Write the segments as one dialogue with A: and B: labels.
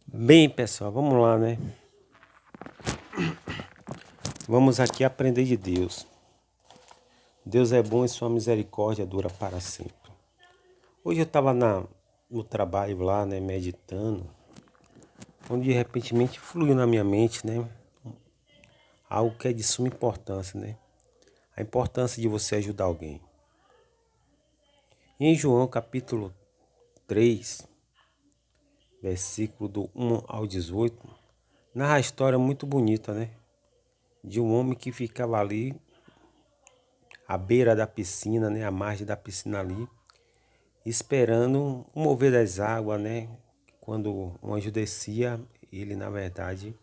A: Bem, pessoal, vamos lá, né? Vamos aqui aprender de Deus. Deus é bom e sua misericórdia dura para sempre. Hoje eu estava no trabalho lá, né, meditando, onde de repente fluiu na minha mente, né, algo que é de suma importância, né? A importância de você ajudar alguém. Em João capítulo 3, versículo do 1 ao 18, narra a história muito bonita, né? De um homem que ficava ali à beira da piscina, né, à margem da piscina ali, esperando o mover das águas, né? Quando o anjo descia, ele, na verdade,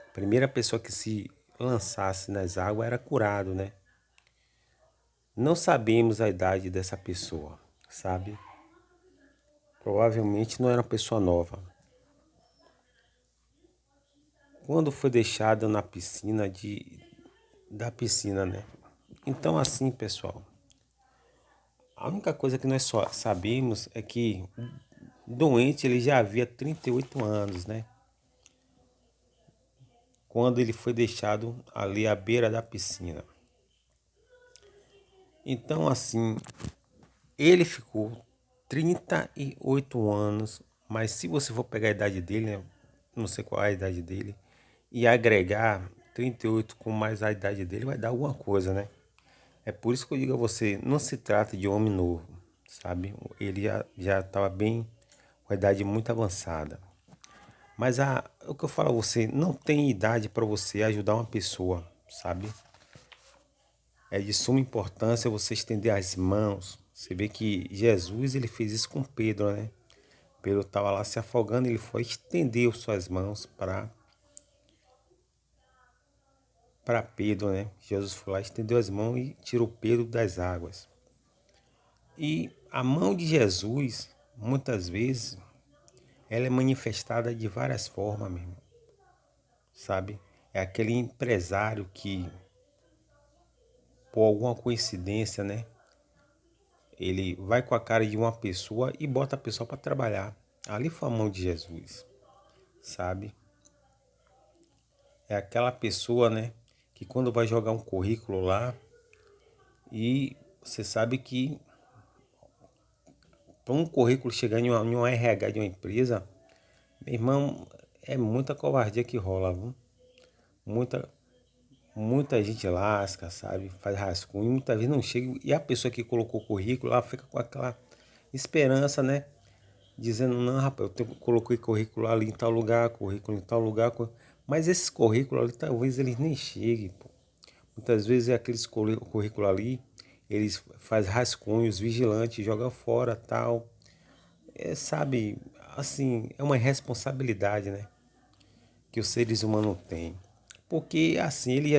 A: a primeira pessoa que se lançasse nas águas era curado, né? Não sabemos a idade dessa pessoa, sabe? Provavelmente não era uma pessoa nova. Quando foi deixado na piscina da piscina, né? Então assim, pessoal, a única coisa que nós só sabemos é que o doente ele já havia 38 anos, né? Quando ele foi deixado ali à beira da piscina. Então, assim, ele ficou 38 anos, mas se você for pegar a idade dele, né, não sei qual é a idade dele, e agregar 38 com mais a idade dele, vai dar alguma coisa, né? É por isso que eu digo a você, não se trata de homem novo, sabe? Ele já estava bem, com a idade muito avançada. Mas o que eu falo a você, não tem idade para você ajudar uma pessoa, sabe? É de suma importância você estender as mãos. Você vê que Jesus ele fez isso com Pedro, né? Pedro estava lá se afogando, ele foi estender suas mãos para Pedro, né? Jesus foi lá, estendeu as mãos e tirou Pedro das águas. E a mão de Jesus, muitas vezes, ela é manifestada de várias formas mesmo, sabe? É aquele empresário que, por alguma coincidência, né? Ele vai com a cara de uma pessoa e bota a pessoa para trabalhar. Ali foi a mão de Jesus, sabe? É aquela pessoa, né, que quando vai jogar um currículo lá e você sabe que para um currículo chegar em uma RH de uma empresa, meu irmão, é muita covardia que rola, viu? Muita, muita gente lasca, sabe? Faz rascunho, muitas vezes não chega. E a pessoa que colocou o currículo, ela fica com aquela esperança, né? Dizendo, não, rapaz, coloquei currículo ali em tal lugar, currículo em tal lugar. Mas esses currículos ali, talvez eles nem cheguem, pô. Muitas vezes é aqueles currículos ali, eles fazem rascunhos, vigilantes, jogam fora, tal. É, sabe, assim, é uma responsabilidade, né? Que os seres humanos têm. Porque assim, ele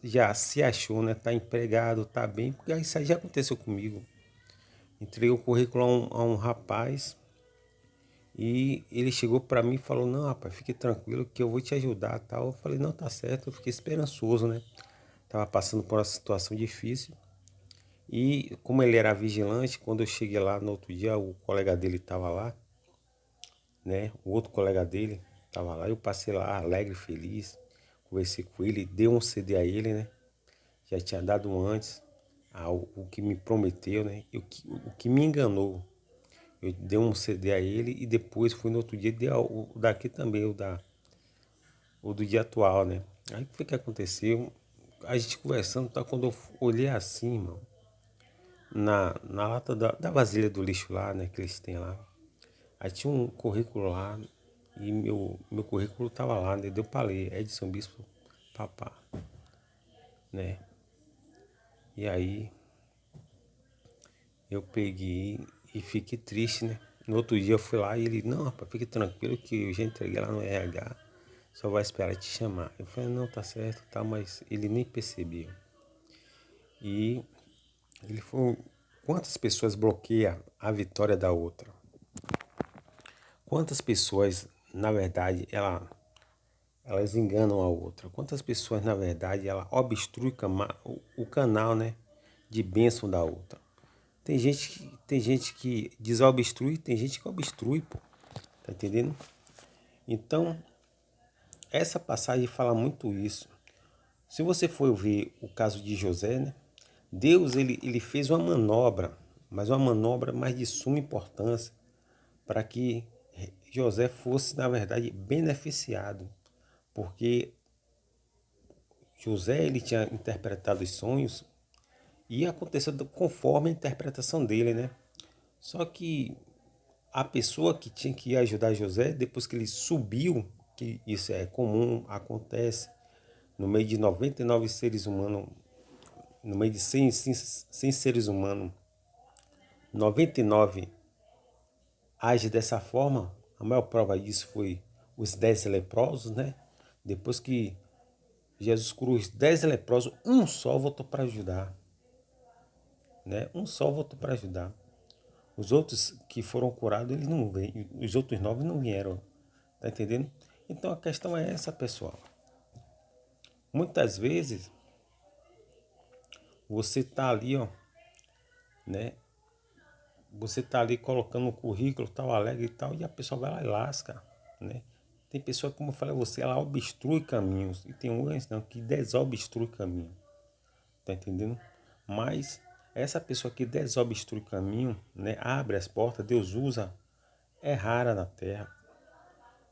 A: já se achou, né? Tá empregado, tá bem, porque isso aí já aconteceu comigo. Entreguei o currículo a um rapaz e ele chegou para mim e falou, não, rapaz, fique tranquilo que eu vou te ajudar, tal. Eu falei, não, tá certo, eu fiquei esperançoso, né? Tava passando por uma situação difícil. E como ele era vigilante, quando eu cheguei lá no outro dia, o colega dele estava lá, né? O outro colega dele estava lá. Eu passei lá alegre, feliz, conversei com ele, dei um CD a ele, né? Já tinha dado um antes, o que me prometeu, né? E o que me enganou. Eu dei um CD a ele e depois fui no outro dia dei o daqui também, o do dia atual, né? Aí o que foi que aconteceu? A gente conversando, tá? Quando eu olhei assim, mano, na lata da vasilha do lixo lá, né, que eles têm lá. Aí tinha um currículo lá e meu currículo tava lá, né, deu pra ler, Edson Bispo Papá, né. E aí eu peguei e fiquei triste, né. No outro dia eu fui lá e ele, não, rapaz, fique tranquilo que eu já entreguei lá no RH, só vai esperar te chamar. Eu falei, não, tá certo, tá, mas ele nem percebeu. E ele falou, quantas pessoas bloqueiam a vitória da outra? Quantas pessoas, na verdade, elas enganam a outra? Quantas pessoas, na verdade, ela obstrui o canal, né, de bênção da outra? Tem gente que desobstrui, tem gente que obstrui, pô. Tá entendendo? Então, essa passagem fala muito isso. Se você for ver o caso de José, né? Deus ele fez uma manobra, mas uma manobra mais de suma importância para que José fosse, na verdade, beneficiado, porque José ele tinha interpretado os sonhos e aconteceu conforme a interpretação dele, né? Só que a pessoa que tinha que ajudar José, depois que ele subiu, que isso é comum, acontece, no meio de 99 seres humanos, no meio de 100 seres humanos, 99 age dessa forma. A maior prova disso foi os 10 leprosos, né? Depois que Jesus curou os 10 leprosos, um só voltou para ajudar, né? Um só voltou para ajudar. Os outros que foram curados, eles não vêm. Os outros 9 não vieram. Tá entendendo? Então a questão é essa, pessoal. Muitas vezes você tá ali, ó, né? Você tá ali colocando um currículo tal, alegre e tal, e a pessoa vai lá e lasca, né? Tem pessoa, como eu falei a você, ela obstrui caminhos. E tem uns não, que desobstrui caminho. Tá entendendo? Mas essa pessoa que desobstrui caminho, né? Abre as portas, Deus usa, é rara na terra.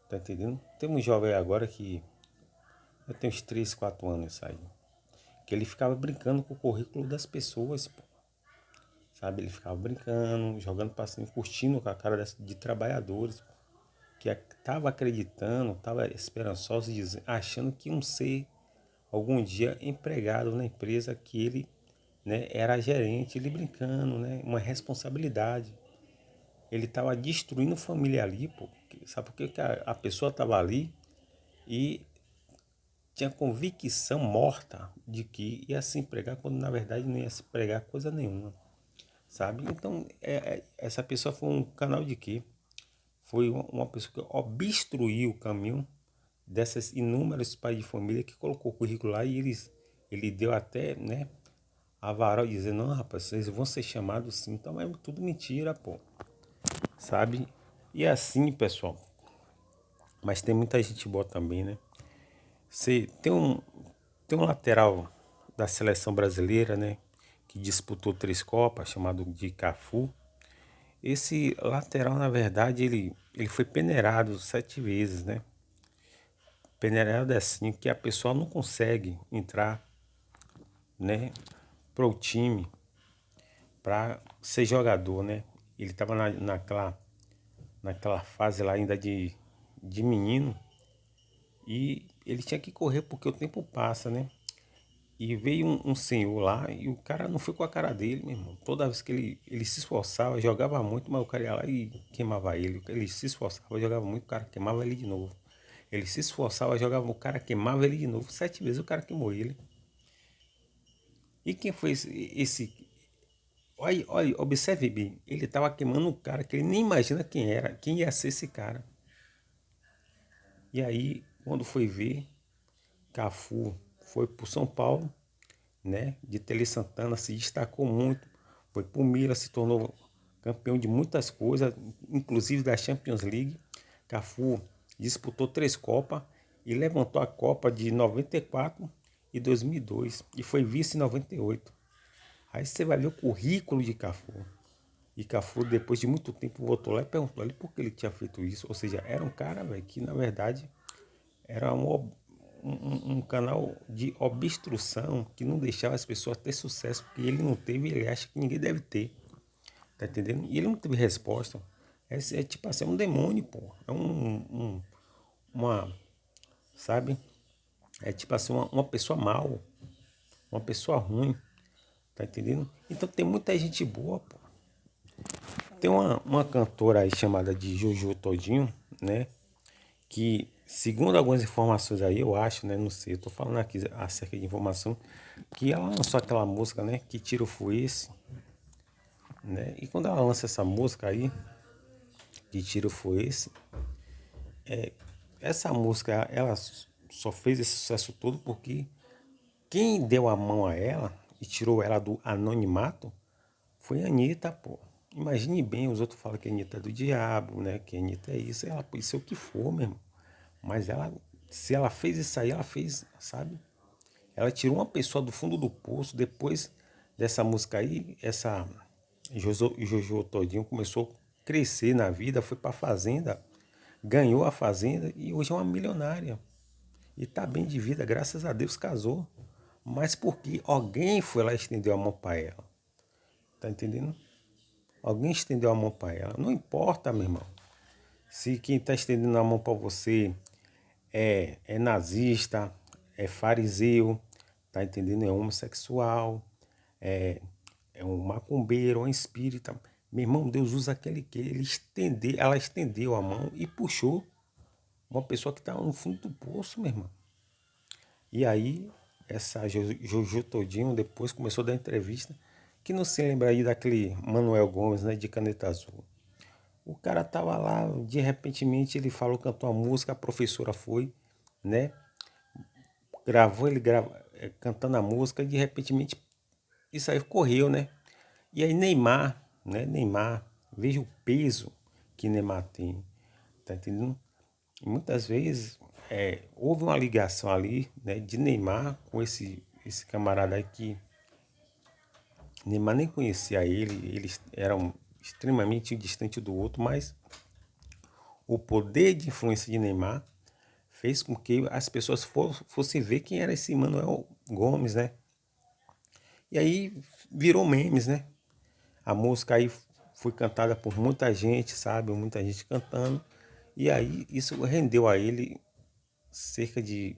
A: Tá entendendo? Tem um jovem agora que eu tenho uns 3, 4 anos isso aí. Que ele ficava brincando com o currículo das pessoas, pô. Sabe? Ele ficava brincando, jogando passinho, curtindo com a cara de trabalhadores, pô, que estava acreditando, estava esperançoso, achando que iam ser algum dia empregado na empresa que ele, né, era gerente, ele brincando, né, uma responsabilidade. Ele estava destruindo família ali, pô. Sabe por que a pessoa estava ali e tinha convicção morta de que ia se empregar quando na verdade não ia se pregar coisa nenhuma, sabe? Então, essa pessoa foi um canal de quê? Foi uma pessoa que obstruiu o caminho dessas inúmeras pais de família que colocou o currículo lá e ele deu até, né, a varal dizer, não, rapaz, vocês vão ser chamados sim. Então é tudo mentira, pô, sabe? E é assim, pessoal, mas tem muita gente boa também, né? Você tem um lateral da seleção brasileira, né, que disputou 3 Copas, chamado de Cafu. Esse lateral, na verdade, ele foi peneirado 7 vezes, né? Peneirado é assim, que a pessoa não consegue entrar, né, pro time para ser jogador, né? Ele estava naquela fase lá ainda de menino e ele tinha que correr porque o tempo passa, né? E veio um senhor lá e o cara não foi com a cara dele, meu irmão. Toda vez que ele se esforçava, jogava muito, mas o cara ia lá e queimava ele. Ele se esforçava, jogava muito, o cara queimava ele de novo. Ele se esforçava, jogava, o cara queimava ele de novo. 7 vezes o cara queimou ele. E quem foi olha, olha, observe bem. Ele estava queimando um cara que ele nem imagina quem era, quem ia ser esse cara. E aí, quando foi ver, Cafu foi pro São Paulo, né? De Tele Santana se destacou muito, foi pro Mira, se tornou campeão de muitas coisas, inclusive da Champions League. Cafu disputou 3 Copas e levantou a Copa de 94 e 2002 e foi vice em 98. Aí você vai ver o currículo de Cafu. E Cafu, depois de muito tempo, voltou lá e perguntou ali por que ele tinha feito isso. Ou seja, era um cara, velho, que na verdade era um canal de obstrução que não deixava as pessoas ter sucesso, porque ele não teve e ele acha que ninguém deve ter. Tá entendendo? E ele não teve resposta. É tipo assim, é um demônio, pô. É uma, sabe? É tipo assim, uma pessoa mal, uma pessoa ruim. Tá entendendo? Então tem muita gente boa, pô. Tem uma cantora aí chamada de Jojo Todinho, né? Que, segundo algumas informações aí, eu acho, né? Não sei, eu tô falando aqui acerca de informação, que ela lançou aquela música, né? Que tiro foi esse, né? E quando ela lança essa música aí, que tiro foi esse, essa música, ela só fez esse sucesso todo porque quem deu a mão a ela e tirou ela do anonimato foi a Anitta, pô. Imagine bem, os outros falam que a Anitta é do diabo, né? Que a Anitta é isso, ela pode ser o que for mesmo. Mas se ela fez isso aí, ela fez, sabe? Ela tirou uma pessoa do fundo do poço. Depois dessa música aí, essa Jojo Todinho começou a crescer na vida, foi pra fazenda, ganhou a fazenda e hoje é uma milionária. E tá bem de vida, graças a Deus casou. Mas porque alguém foi lá e estendeu a mão para ela. Tá entendendo? Alguém estendeu a mão para ela. Não importa, meu irmão. Se quem está estendendo a mão para você é nazista, é fariseu, tá entendendo? É homossexual, é, é um macumbeiro, é um espírita. Meu irmão, Deus usa aquele que ela estendeu a mão e puxou uma pessoa que estava no fundo do poço, meu irmão. E aí, essa Jojo Todinho depois começou a dar entrevista, que não se lembra aí daquele Manuel Gomes, né, de Caneta Azul. O cara tava lá, de repentemente ele falou, cantou uma música, a professora foi, né, gravou cantando a música, e de repentemente isso aí correu, né. E aí Neymar, né, Neymar, veja o peso que Neymar tem, tá entendendo? Muitas vezes houve uma ligação ali, né, de Neymar com esse camarada aí que Neymar nem conhecia ele, eles eram extremamente distantes do outro, mas o poder de influência de Neymar fez com que as pessoas fossem ver quem era esse Manuel Gomes, né? E aí virou memes, né? A música aí foi cantada por muita gente, sabe? Muita gente cantando. E aí isso rendeu a ele cerca de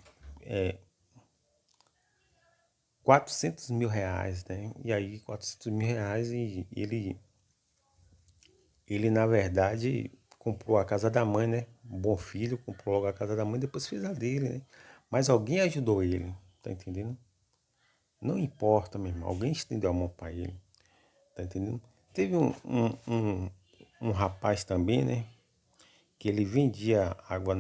A: 400 mil reais, né? E aí 400 mil reais e ele na verdade comprou a casa da mãe, né? Um bom filho, comprou logo a casa da mãe, depois fez a dele, né? Mas alguém ajudou ele, tá entendendo? Não importa, meu irmão, alguém estendeu a mão para ele, tá entendendo? Teve um rapaz também, né? Que ele vendia água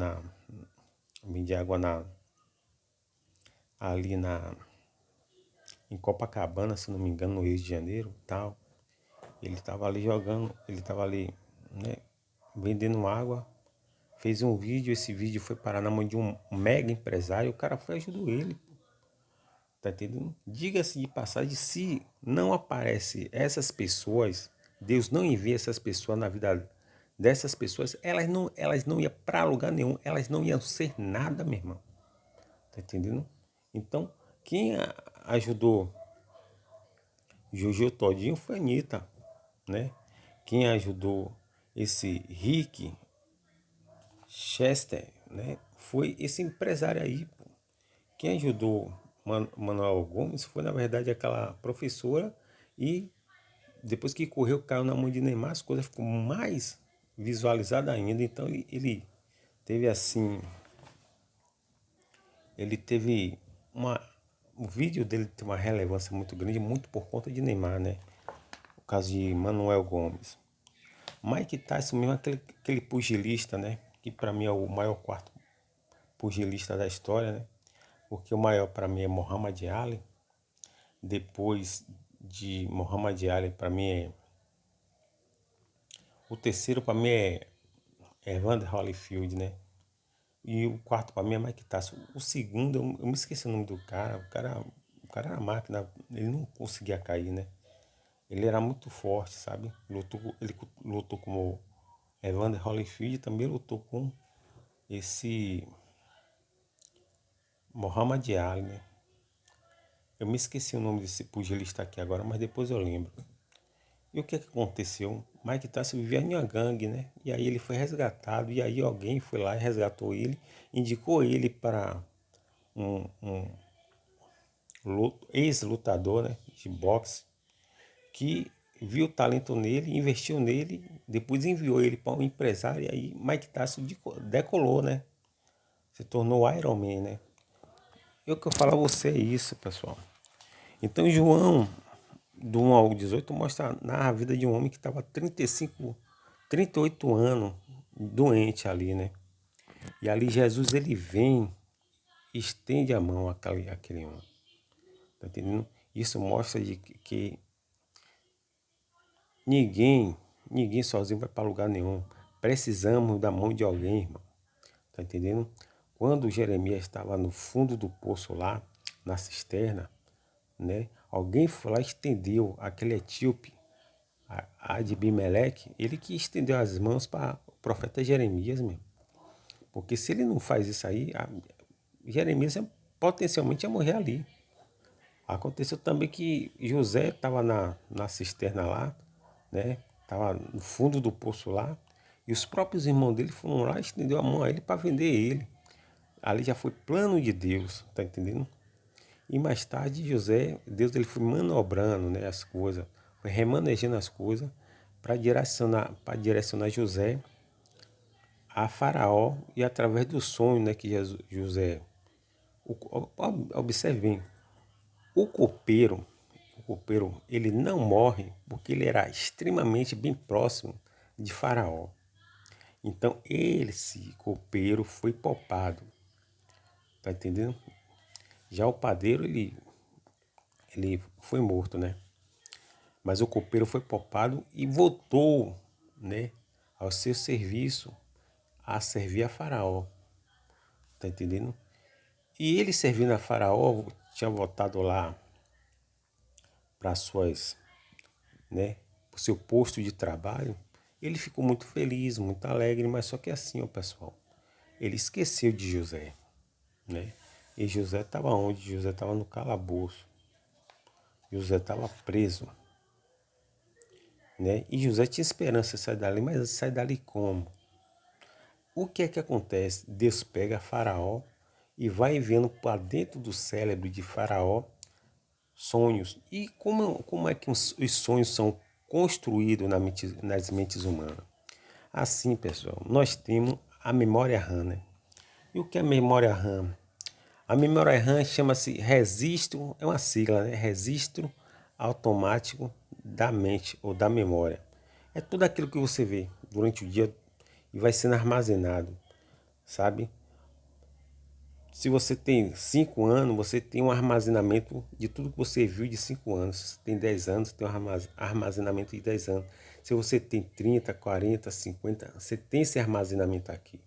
A: ali em Copacabana, se não me engano, no Rio de Janeiro, tal. Ele estava ali jogando, ele estava ali, né, vendendo água, fez um vídeo, esse vídeo foi parar na mão de um mega empresário, o cara foi e ajudou ele, tá entendendo? Diga-se de passagem, se não aparece essas pessoas, Deus não envia essas pessoas na vida dessas pessoas, elas não iam para lugar nenhum, elas não iam ser nada, meu irmão, tá entendendo? Então, quem ajudou Jojo Todinho foi a Anitta, né? Quem ajudou esse Rick Chester, né? Foi esse empresário aí, pô. Quem ajudou Manuel Gomes foi, na verdade, aquela professora e depois que correu, caiu na mão de Neymar, as coisas ficou mais visualizadas ainda. Então ele teve assim, ele teve uma, o vídeo dele tem uma relevância muito grande, muito por conta de Neymar, né? O caso de Manuel Gomes. Mike Tyson mesmo, aquele pugilista, né? Que para mim é o maior quarto pugilista da história, né? Porque o maior para mim é Muhammad Ali. Depois de Muhammad Ali, para mim o terceiro para mim é Evander Holyfield, né? E o quarto para mim é Mike Tyson. O segundo, eu me esqueci o nome do cara. O cara era máquina, ele não conseguia cair, né? Ele era muito forte, sabe? Ele lutou com o Evander Holyfield e também lutou com esse Muhammad Ali, né? Eu me esqueci o nome desse pugilista aqui agora, mas depois eu lembro. E o que é que aconteceu? Mike Tyson vivia em uma gangue, né? E aí ele foi resgatado, e aí alguém foi lá e resgatou ele, indicou ele para um ex-lutador, né, de boxe, que viu o talento nele, investiu nele, depois enviou ele para um empresário, e aí Mike Tyson decolou, né? Se tornou Iron Man, né? E o que eu falo a você é isso, pessoal. Então, João, do 1 ao 18, mostra na vida de um homem que estava 38 anos doente ali, né? E ali Jesus, ele vem, estende a mão àquele homem. Tá entendendo? Isso mostra de que ninguém sozinho vai para lugar nenhum. Precisamos da mão de alguém, irmão. Tá entendendo? quando Jeremias estava no fundo do poço lá, na cisterna, né? Alguém foi lá e estendeu aquele etíope, Adbimeleque, ele que estendeu as mãos para o profeta Jeremias mesmo. Porque se ele não faz isso aí, Jeremias potencialmente ia morrer ali. Aconteceu também que José estava na cisterna lá, né? Estava no fundo do poço lá, e os próprios irmãos dele foram lá e estendeu a mão a ele para vender ele. Ali já foi plano de Deus, tá entendendo? E mais tarde Deus ele foi manobrando, né, as coisas, foi remanejando as coisas para direcionar José a Faraó e através do sonho, né, que José. Observe bem, o copeiro, ele não morre porque ele era extremamente bem próximo de Faraó. Então esse copeiro foi poupado, tá entendendo? Já o padeiro ele foi morto, né? Mas o copeiro foi poupado e voltou, né, ao seu serviço a servir a Faraó, tá entendendo? E ele servindo a Faraó, tinha voltado lá para suas, né, o seu posto de trabalho. Ele ficou muito feliz, muito alegre, mas só que assim, ó, pessoal, ele esqueceu de José, né? E José estava onde? José estava no calabouço. José estava preso, né? E José tinha esperança de sair dali, mas sai dali como? O que é que acontece? Deus pega Faraó e vai vendo para dentro do cérebro de Faraó sonhos. E como é que os sonhos são construídos nas mentes humanas? Assim, pessoal, nós temos a memória RAM, né? E o que é memória RAM? A memória RAM chama-se registro, é uma sigla, né? Registro automático da mente ou da memória. É tudo aquilo que você vê durante o dia e vai sendo armazenado, sabe? Se você tem 5 anos, você tem um armazenamento de tudo que você viu de 5 anos. Se você tem 10 anos, você tem um armazenamento de 10 anos. Se você tem 30, 40, 50, você tem esse armazenamento aqui,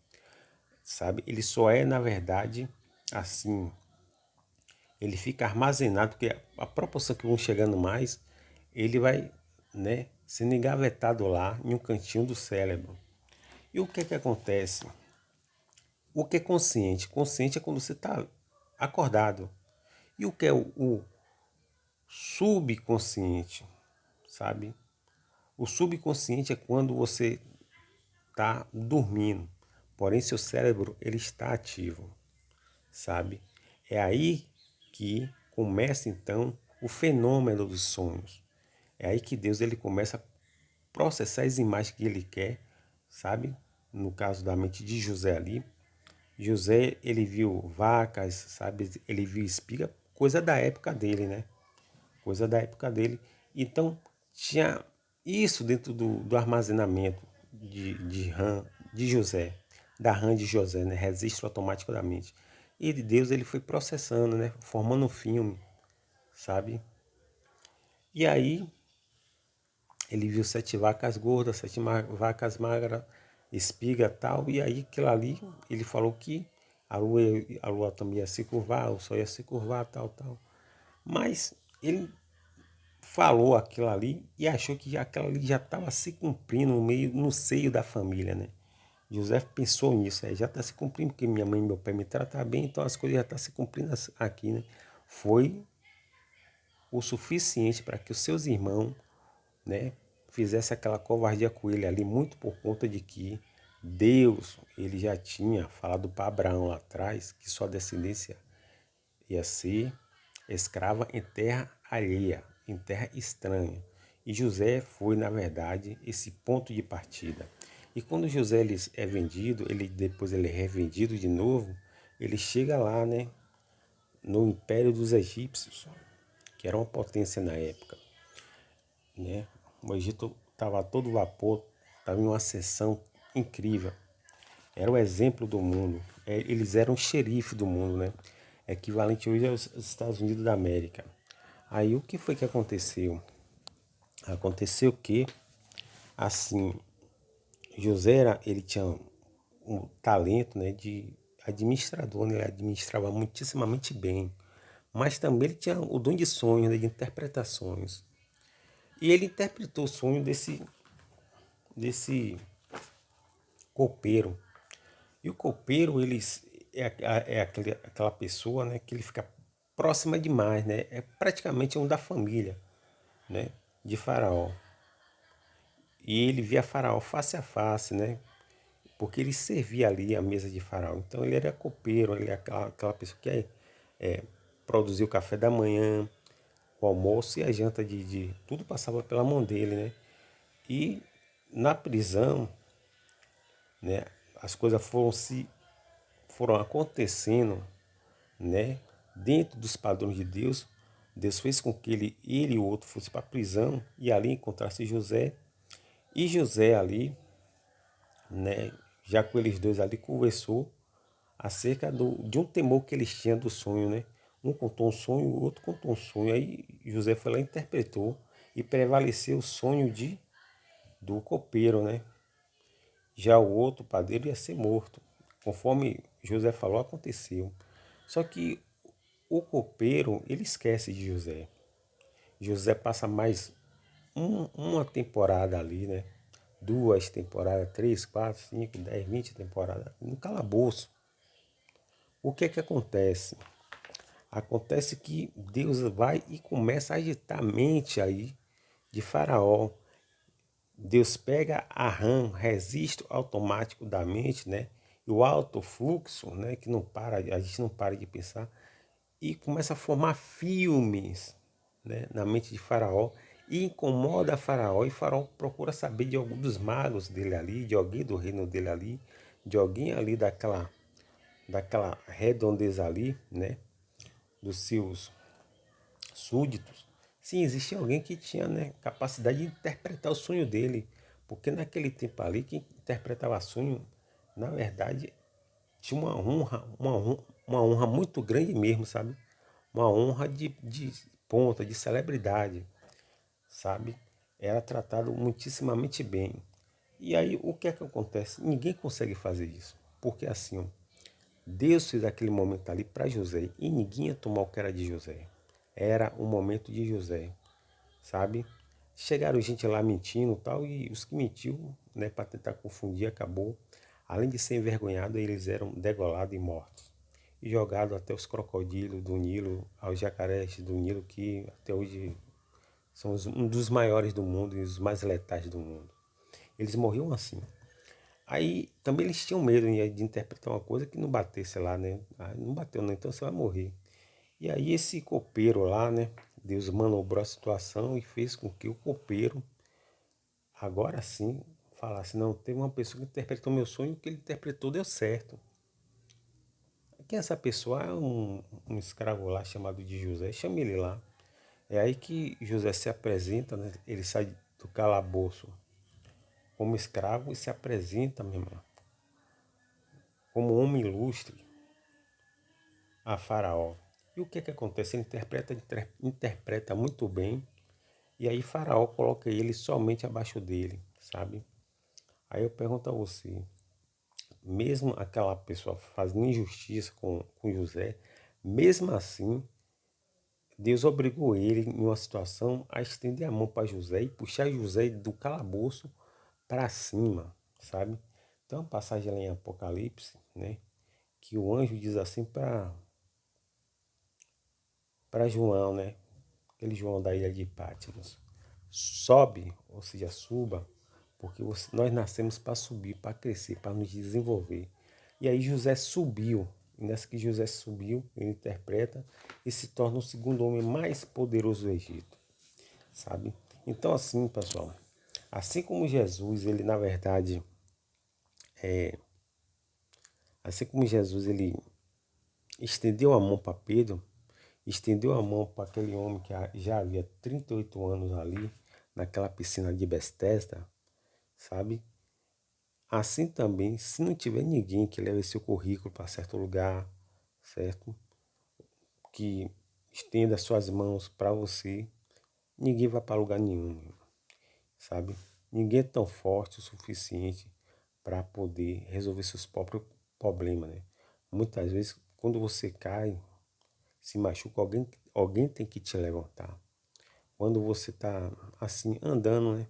A: sabe? Ele só é, na verdade, assim, ele fica armazenado, porque a proporção que vão chegando mais, ele vai, né, sendo engavetado lá em um cantinho do cérebro. E o que é que acontece? O que é consciente? Consciente é quando você está acordado. E o que é o subconsciente, sabe? O subconsciente é quando você está dormindo, porém seu cérebro ele está ativo, sabe? É aí que começa então o fenômeno dos sonhos. É aí que Deus ele começa a processar as imagens que ele quer, sabe? No caso da mente de José ali, José ele viu vacas, sabe? Ele viu espiga, coisa da época dele, né? Coisa da época dele. Então tinha isso dentro do armazenamento de RAM de José, da RAM de José, né? Registro automático da mente. E de Deus ele foi processando, né? Formando um filme, sabe? E aí ele viu 7 vacas gordas, 7 vacas magras, espiga tal, e aí aquilo ali ele falou que a lua também ia se curvar, o sol ia se curvar, tal, tal. Mas ele falou aquilo ali e achou que aquilo ali já estava se cumprindo no seio da família, né? José pensou nisso, já está se cumprindo, porque minha mãe e meu pai me tratam bem, então as coisas já estão se cumprindo aqui, né? Foi o suficiente para que os seus irmãos, né, fizessem aquela covardia com ele ali, muito por conta de que Deus, ele já tinha falado para Abraão lá atrás que sua descendência ia ser escrava em terra alheia, em terra estranha. E José foi, na verdade, esse ponto de partida. E quando José ele é vendido, depois ele é revendido de novo, ele chega lá, né, no Império dos Egípcios, que era uma potência na época, né? O Egito estava a todo vapor, estava em uma ascensão incrível. Era o exemplo do mundo. Eles eram o xerife do mundo, né? Equivalente hoje aos Estados Unidos da América. Aí o que foi que aconteceu? Aconteceu que, assim, ele tinha um talento, né, de administrador, né? Ele administrava muitíssimamente bem. Mas também ele tinha o dom de sonhos, né? De interpretações. E ele interpretou o sonho desse copeiro. E o copeiro, ele é aquela pessoa, né, que ele fica próxima demais, né? É praticamente um da família, né, de Faraó. E ele via Faraó face a face, né? Porque ele servia ali a mesa de Faraó. Então ele era copeiro, ele é aquela pessoa que produzia o café da manhã, o almoço e a janta tudo passava pela mão dele, né? E na prisão, né, as coisas foram acontecendo, né, dentro dos padrões de Deus. Deus fez com que ele e o outro fossem para a prisão e ali encontrasse José. E José ali, né, já com eles dois ali, conversou acerca de um temor que eles tinham do sonho, né? Um contou um sonho, o outro contou um sonho. Aí José foi lá e interpretou e prevaleceu o sonho do copeiro, né? Já o outro padeiro ia ser morto. Conforme José falou, aconteceu. Só que o copeiro, ele esquece de José. José passa mais uma temporada ali, né? 2 temporadas, 3, 4, 5, 10, 20 temporadas no calabouço. O que é que acontece? Acontece que Deus vai e começa a agitar a mente aí de Faraó. Deus pega a RAM, registro automático da mente, né? E o alto fluxo, né? Que não para, a gente não para de pensar. E começa a formar filmes, né, na mente de Faraó e incomoda Faraó. E Faraó procura saber de algum dos magos dele ali, de alguém do reino dele ali, de alguém ali daquela redondeza ali, né, dos seus súditos, sim, existia alguém que tinha, né, capacidade de interpretar o sonho dele, porque naquele tempo ali, quem interpretava sonho, na verdade, tinha uma honra muito grande mesmo, sabe? Uma honra de ponta, de celebridade, sabe? Era tratado muitíssimamente bem. E aí, o que é que acontece? Ninguém consegue fazer isso, porque assim, ó, Deus fez aquele momento ali para José e ninguém ia tomar o que era de José. Era o momento de José, sabe? Chegaram gente lá mentindo e tal, e os que mentiu, né, para tentar confundir, acabou. Além de ser envergonhados, eles eram degolados e mortos. E jogados até os crocodilos do Nilo, aos jacarés do Nilo, que até hoje são um dos maiores do mundo e os mais letais do mundo. Eles morriam assim. Aí também eles tinham medo, né, de interpretar uma coisa que não batesse lá, né? Ah, não bateu não, então você vai morrer. E aí esse copeiro lá, né? Deus manobrou a situação e fez com que o copeiro, agora sim, falasse, não, teve uma pessoa que interpretou meu sonho, o que ele interpretou deu certo. Quem é essa pessoa? É um escravo lá chamado de José, chame ele lá. É aí que José se apresenta, né? Ele sai do calabouço como escravo e se apresenta, meu irmão, como homem ilustre a Faraó. E o que é que acontece? Ele interpreta muito bem. E aí Faraó coloca ele somente abaixo dele, sabe? Aí eu pergunto a você, mesmo aquela pessoa fazendo injustiça com José, mesmo assim, Deus obrigou ele em uma situação a estender a mão para José e puxar José do calabouço para cima, sabe? Tem uma passagem lá em Apocalipse, né? Que o anjo diz assim para João, né? Aquele João da ilha de Patmos. Sobe, ou seja, suba, porque nós nascemos para subir, para crescer, para nos desenvolver. E aí José subiu. E nessa que José subiu, ele interpreta e se torna o segundo homem mais poderoso do Egito, sabe? Então assim, pessoal, assim como Jesus, ele na verdade, assim como Jesus, ele estendeu a mão para Pedro, estendeu a mão para aquele homem que já havia 38 anos ali, naquela piscina de Betesda, sabe? Assim também, se não tiver ninguém que leve seu currículo para certo lugar, certo? Que estenda suas mãos para você, ninguém vai para lugar nenhum, sabe? Ninguém é tão forte o suficiente para poder resolver seus próprios problemas, né? Muitas vezes, quando você cai, se machuca, alguém tem que te levantar. Quando você tá assim, andando, né?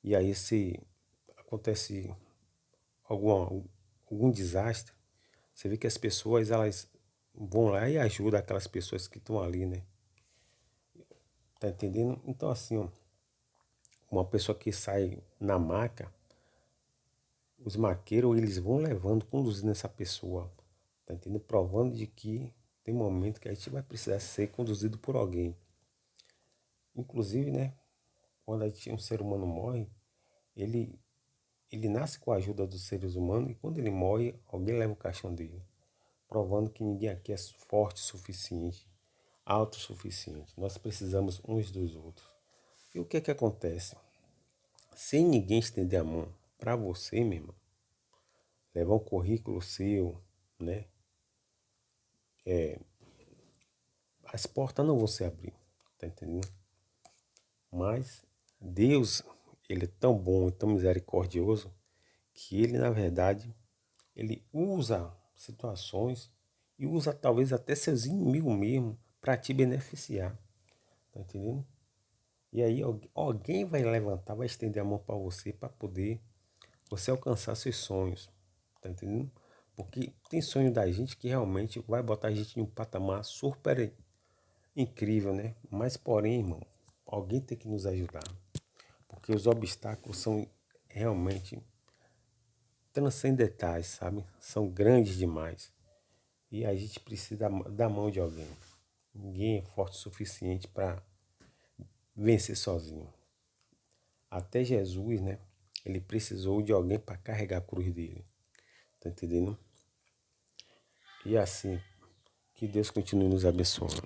A: E aí se acontece algum desastre, você vê que as pessoas, elas vão lá e ajudam aquelas pessoas que estão ali, né? Tá entendendo? Então assim, ó, uma pessoa que sai na maca, os maqueiros, eles vão levando, conduzindo essa pessoa, tá entendendo? Provando de que tem momento que a gente vai precisar ser conduzido por alguém. Inclusive, né, quando um ser humano morre, ele, ele nasce com a ajuda dos seres humanos e quando ele morre, alguém leva o caixão dele, provando que ninguém aqui é forte o suficiente, autossuficiente. Nós precisamos uns dos outros. E o que é que acontece? Sem ninguém estender a mão para você, meu irmão, levar um currículo seu, né? As portas não vão se abrir, tá entendendo? Mas Deus, ele é tão bom e tão misericordioso que ele, na verdade, ele usa situações e usa talvez até seus inimigos mesmo para te beneficiar, tá entendendo? E aí alguém vai levantar, vai estender a mão para você para poder você alcançar seus sonhos, tá entendendo? Porque tem sonho da gente que realmente vai botar a gente em um patamar super incrível, né? Mas porém, irmão, alguém tem que nos ajudar, porque os obstáculos são realmente transcendentais, sabe? São grandes demais. E a gente precisa da mão de alguém. Ninguém é forte o suficiente para vencer sozinho. Até Jesus, né? Ele precisou de alguém para carregar a cruz dele. Tá entendendo? E assim, que Deus continue nos abençoando.